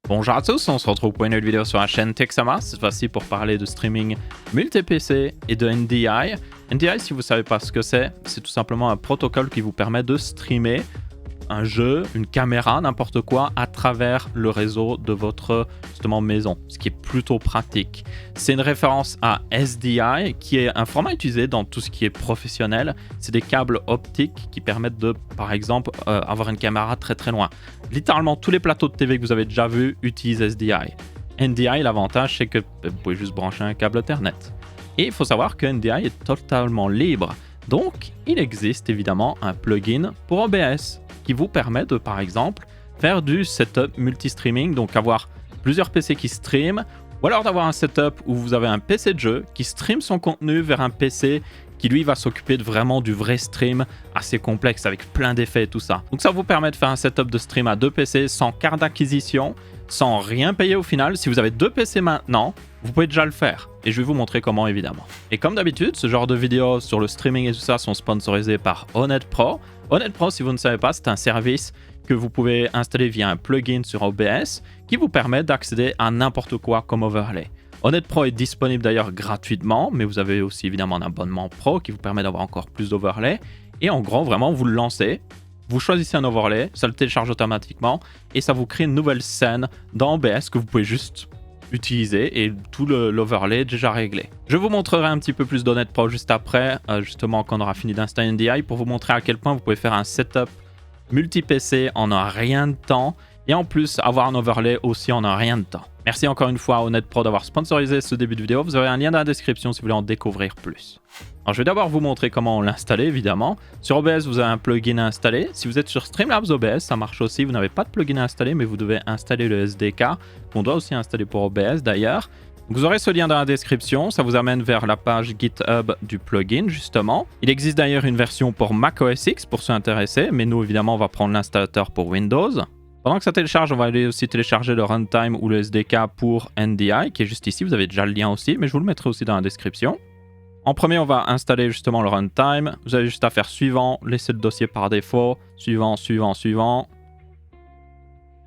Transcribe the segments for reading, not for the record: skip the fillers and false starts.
Bonjour à tous, on se retrouve pour une nouvelle vidéo sur la chaîne Texama, cette fois-ci pour parler de streaming multi-PC et de NDI. NDI, si vous ne savez pas ce que c'est tout simplement un protocole qui vous permet de streamer un jeu, une caméra, n'importe quoi, à travers le réseau de votre justement maison, ce qui est plutôt pratique. C'est une référence à SDI, qui est un format utilisé dans tout ce qui est professionnel. C'est des câbles optiques qui permettent de, par exemple, avoir une caméra très très loin. Littéralement, tous les plateaux de TV que vous avez déjà vus utilisent SDI. NDI, l'avantage, c'est que vous pouvez juste brancher un câble Ethernet. Et il faut savoir que NDI est totalement libre. Donc, il existe évidemment un plugin pour OBS qui vous permet de, par exemple, faire du setup multi-streaming, donc avoir plusieurs PC qui streament, ou alors d'avoir un setup où vous avez un PC de jeu qui stream son contenu vers un PC qui lui va s'occuper de vraiment du vrai stream assez complexe avec plein d'effets et tout ça. Donc ça vous permet de faire un setup de stream à deux PC sans carte d'acquisition, sans rien payer au final. Si vous avez deux PC maintenant, vous pouvez déjà le faire. Et je vais vous montrer comment évidemment. Et comme d'habitude, ce genre de vidéos sur le streaming et tout ça sont sponsorisées par Honnête Pro. Honnête Pro, si vous ne savez pas, c'est un service que vous pouvez installer via un plugin sur OBS qui vous permet d'accéder à n'importe quoi comme overlay. Honnête Pro est disponible d'ailleurs gratuitement, mais vous avez aussi évidemment un abonnement pro qui vous permet d'avoir encore plus d'overlay. Et en gros, vraiment, vous le lancez, vous choisissez un overlay, ça le télécharge automatiquement et ça vous crée une nouvelle scène dans OBS que vous pouvez juste utiliser et tout l'overlay est déjà réglé. Je vous montrerai un petit peu plus d'Honnête Pro juste après, justement quand on aura fini d'installer NDI, pour vous montrer à quel point vous pouvez faire un setup multi-PC en un rien de temps et en plus avoir un overlay aussi en un rien de temps. Merci encore une fois à Honnête Pro d'avoir sponsorisé ce début de vidéo. Vous aurez un lien dans la description si vous voulez en découvrir plus. Alors je vais d'abord vous montrer comment l'installer évidemment. Sur OBS, vous avez un plugin à installer. Si vous êtes sur Streamlabs OBS, ça marche aussi. Vous n'avez pas de plugin à installer, mais vous devez installer le SDK, qu'on doit aussi installer pour OBS d'ailleurs. Vous aurez ce lien dans la description, ça vous amène vers la page GitHub du plugin justement. Il existe d'ailleurs une version pour Mac OS X pour ceux intéressés, mais nous évidemment on va prendre l'installateur pour Windows. Pendant que ça télécharge, on va aller aussi télécharger le runtime ou le SDK pour NDI qui est juste ici, vous avez déjà le lien aussi, mais je vous le mettrai aussi dans la description. En premier, on va installer justement le runtime. Vous avez juste à faire suivant, laisser le dossier par défaut, suivant, suivant, suivant.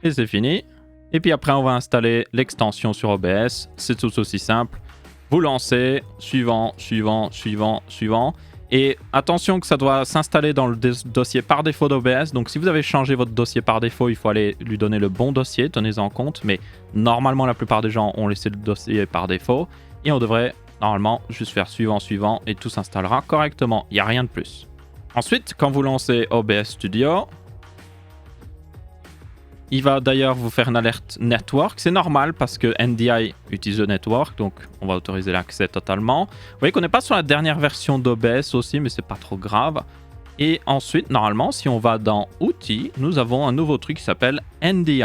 Et c'est fini. Et puis après, on va installer l'extension sur OBS. C'est tout aussi simple. Vous lancez, suivant, suivant, suivant, suivant. Et attention que ça doit s'installer dans le dossier par défaut d'OBS. Donc si vous avez changé votre dossier par défaut, il faut aller lui donner le bon dossier. Tenez-en compte. Mais normalement, la plupart des gens ont laissé le dossier par défaut. Et on devrait normalement juste faire suivant, suivant. Et tout s'installera correctement. Il n'y a rien de plus. Ensuite, quand vous lancez OBS Studio, il va d'ailleurs vous faire une alerte network. C'est normal parce que NDI utilise le network, donc on va autoriser l'accès totalement. Vous voyez qu'on n'est pas sur la dernière version d'OBS aussi, mais c'est pas trop grave. Et ensuite, normalement, si on va dans Outils, nous avons un nouveau truc qui s'appelle NDI.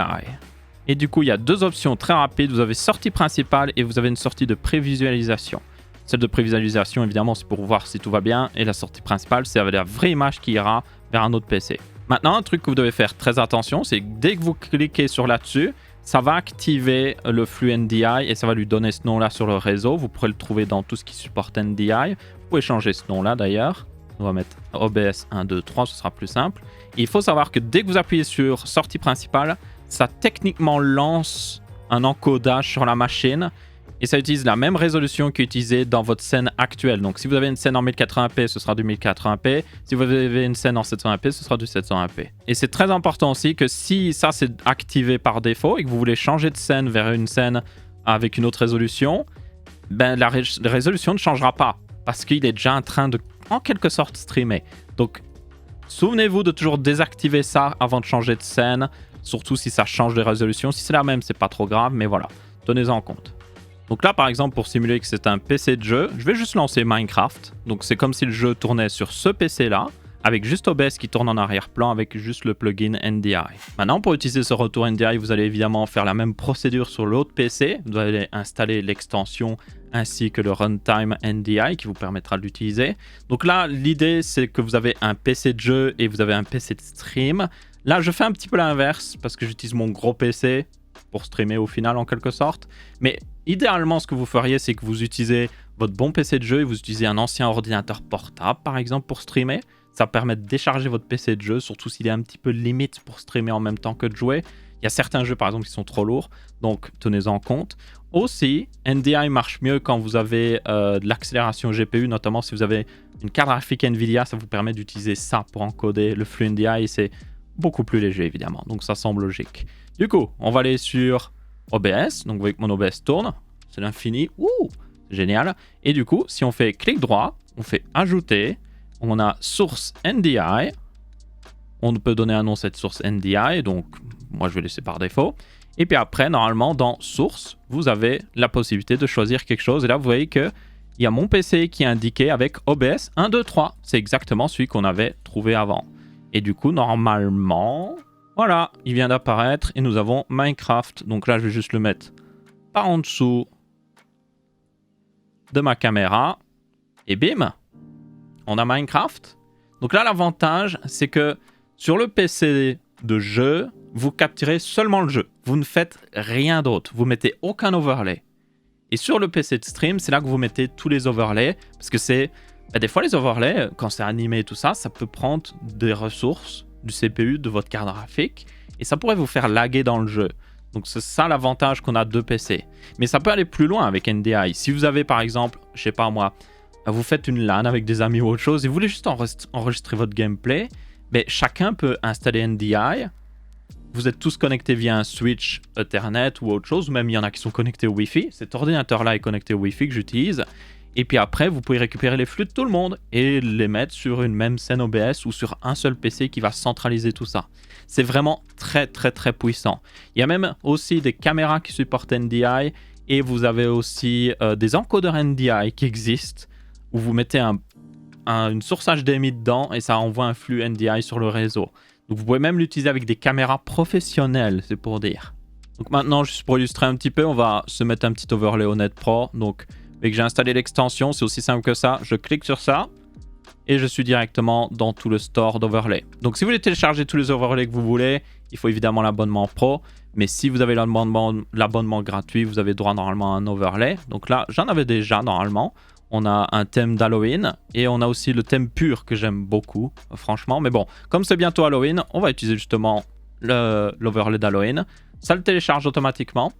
Et du coup, il y a deux options très rapides. Vous avez sortie principale et vous avez une sortie de prévisualisation. Celle de prévisualisation, évidemment, c'est pour voir si tout va bien. Et la sortie principale, c'est avec la vraie image qui ira vers un autre PC. Maintenant, un truc que vous devez faire très attention, c'est que dès que vous cliquez sur là-dessus, ça va activer le flux NDI et ça va lui donner ce nom-là sur le réseau. Vous pourrez le trouver dans tout ce qui supporte NDI. Vous pouvez changer ce nom-là d'ailleurs. On va mettre OBS 1, 2, 3, ce sera plus simple. Et il faut savoir que dès que vous appuyez sur sortie principale, ça techniquement lance un encodage sur la machine. Et ça utilise la même résolution qu'utilisée dans votre scène actuelle. Donc si vous avez une scène en 1080p, ce sera du 1080p. Si vous avez une scène en 720p, ce sera du 720p. Et c'est très important aussi que si ça c'est activé par défaut et que vous voulez changer de scène vers une scène avec une autre résolution, ben la résolution ne changera pas parce qu'il est déjà en train de, en quelque sorte, streamer. Donc souvenez-vous de toujours désactiver ça avant de changer de scène, surtout si ça change de résolution. Si c'est la même, c'est pas trop grave, mais voilà, tenez-en compte. Donc là, par exemple, pour simuler que c'est un PC de jeu, je vais juste lancer Minecraft. Donc c'est comme si le jeu tournait sur ce PC-là, avec juste OBS qui tourne en arrière-plan, avec juste le plugin NDI. Maintenant, pour utiliser ce retour NDI, vous allez évidemment faire la même procédure sur l'autre PC. Vous allez installer l'extension ainsi que le runtime NDI qui vous permettra de l'utiliser. Donc là, l'idée, c'est que vous avez un PC de jeu et vous avez un PC de stream. Là, je fais un petit peu l'inverse parce que j'utilise mon gros PC pour streamer au final en quelque sorte. Mais idéalement, ce que vous feriez, c'est que vous utilisez votre bon PC de jeu et vous utilisez un ancien ordinateur portable, par exemple, pour streamer. Ça permet de décharger votre PC de jeu, surtout s'il est un petit peu limite pour streamer en même temps que de jouer. Il Il y a certains jeux par exemple qui sont trop lourds, donc tenez-en compte. Aussi, NDI marche mieux quand vous avez de l'accélération GPU, notamment si vous avez une carte graphique Nvidia, ça vous permet d'utiliser ça pour encoder le flux NDI et c'est beaucoup plus léger évidemment, donc ça semble logique. Du coup, on va aller sur OBS, donc vous voyez que mon OBS tourne, c'est l'infini, génial. Et du coup, si on fait clic droit, on fait ajouter, on a source NDI, on peut donner un nom à cette source NDI, donc moi je vais laisser par défaut. Et puis après, normalement, dans source, vous avez la possibilité de choisir quelque chose. Et là, vous voyez qu'il y a mon PC qui est indiqué avec OBS 1, 2, 3. C'est exactement celui qu'on avait trouvé avant. Et du coup, normalement, voilà, il vient d'apparaître et nous avons Minecraft. Donc là, je vais juste le mettre par en dessous de ma caméra. Et bim, on a Minecraft. Donc là, l'avantage, c'est que sur le PC de jeu, vous capturez seulement le jeu. Vous ne faites rien d'autre. Vous mettez aucun overlay. Et sur le PC de stream, c'est là que vous mettez tous les overlays. Parce que c'est... des fois, les overlays, quand c'est animé et tout ça, ça peut prendre des ressources du CPU, de votre carte graphique. Et ça pourrait vous faire laguer dans le jeu. Donc c'est ça l'avantage qu'on a de PC. Mais ça peut aller plus loin avec NDI. Si vous avez par exemple, je sais pas moi, vous faites une LAN avec des amis ou autre chose et vous voulez juste enregistrer votre gameplay, mais chacun peut installer NDI. Vous êtes tous connectés via un switch Ethernet ou autre chose, ou même il y en a qui sont connectés au Wi-Fi. Cet ordinateur-là est connecté au Wi-Fi que j'utilise. Et puis après, vous pouvez récupérer les flux de tout le monde et les mettre sur une même scène OBS ou sur un seul PC qui va centraliser tout ça. C'est vraiment très très très puissant. Il y a même aussi des caméras qui supportent NDI et vous avez aussi des encodeurs NDI qui existent où vous mettez une source HDMI dedans et ça envoie un flux NDI sur le réseau. Donc vous pouvez même l'utiliser avec des caméras professionnelles, c'est pour dire. Donc maintenant, juste pour illustrer un petit peu, on va se mettre un petit overlay Honnête Pro. Donc dès que j'ai installé l'extension, c'est aussi simple que ça. Je clique sur ça et je suis directement dans tout le store d'overlay. Donc si vous voulez télécharger tous les overlays que vous voulez, il faut évidemment l'abonnement pro. Mais si vous avez l'abonnement gratuit, vous avez droit normalement à un overlay. Donc là, j'en avais déjà normalement. On a un thème d'Halloween et on a aussi le thème pur que j'aime beaucoup, franchement. Mais bon, comme c'est bientôt Halloween, on va utiliser justement l'overlay d'Halloween. Ça le télécharge automatiquement.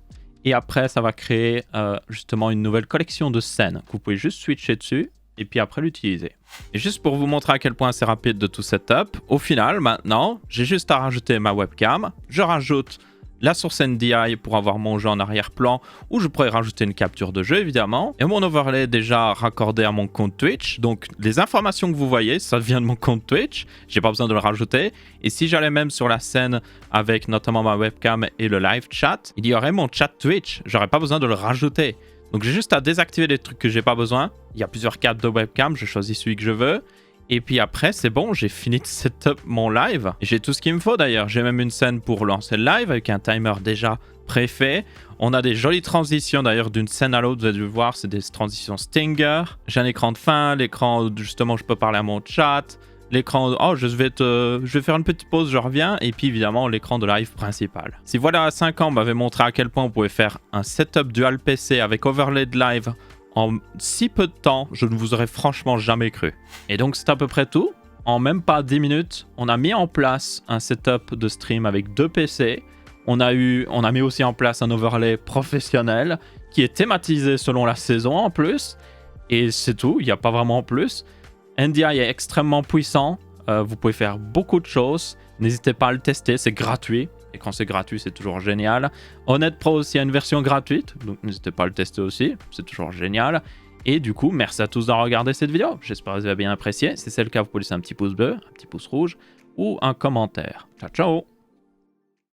Et après, ça va créer justement une nouvelle collection de scènes que vous pouvez juste switcher dessus et puis après l'utiliser. Et juste pour vous montrer à quel point c'est rapide de tout setup, au final, maintenant, j'ai juste à rajouter ma webcam. Je rajoute la source NDI pour avoir mon jeu en arrière-plan, ou je pourrais rajouter une capture de jeu évidemment. Et mon overlay est déjà raccordé à mon compte Twitch, donc les informations que vous voyez, ça vient de mon compte Twitch, j'ai pas besoin de le rajouter. Et si j'allais même sur la scène avec notamment ma webcam et le live chat, il y aurait mon chat Twitch, j'aurais pas besoin de le rajouter. Donc j'ai juste à désactiver les trucs que j'ai pas besoin. Il y a plusieurs cadres de webcam, je choisis celui que je veux. Et puis après, c'est bon, j'ai fini de setup mon live. J'ai tout ce qu'il me faut d'ailleurs. J'ai même une scène pour lancer le live avec un timer déjà préfait. On a des jolies transitions d'ailleurs d'une scène à l'autre. Vous allez voir, c'est des transitions Stinger. J'ai un écran de fin, l'écran où justement je peux parler à mon chat. L'écran, je vais faire une petite pause, je reviens. Et puis évidemment, l'écran de live principal. Si voilà, à 5 ans, on m'avait montré à quel point on pouvait faire un setup dual PC avec overlay de live en si peu de temps, je ne vous aurais franchement jamais cru. Et donc c'est à peu près tout. En même pas 10 minutes, on a mis en place un setup de stream avec 2 PC. On a mis aussi en place un overlay professionnel qui est thématisé selon la saison en plus. Et c'est tout, il n'y a pas vraiment plus. NDI est extrêmement puissant. Vous pouvez faire beaucoup de choses. N'hésitez pas à le tester, c'est gratuit. Et quand c'est gratuit, c'est toujours génial. Honnête Pro aussi a une version gratuite, donc n'hésitez pas à le tester aussi, c'est toujours génial. Et du coup, merci à tous d'avoir regardé cette vidéo. J'espère que vous avez bien apprécié. Si c'est le cas, vous pouvez laisser un petit pouce bleu, un petit pouce rouge ou un commentaire. Ciao, ciao!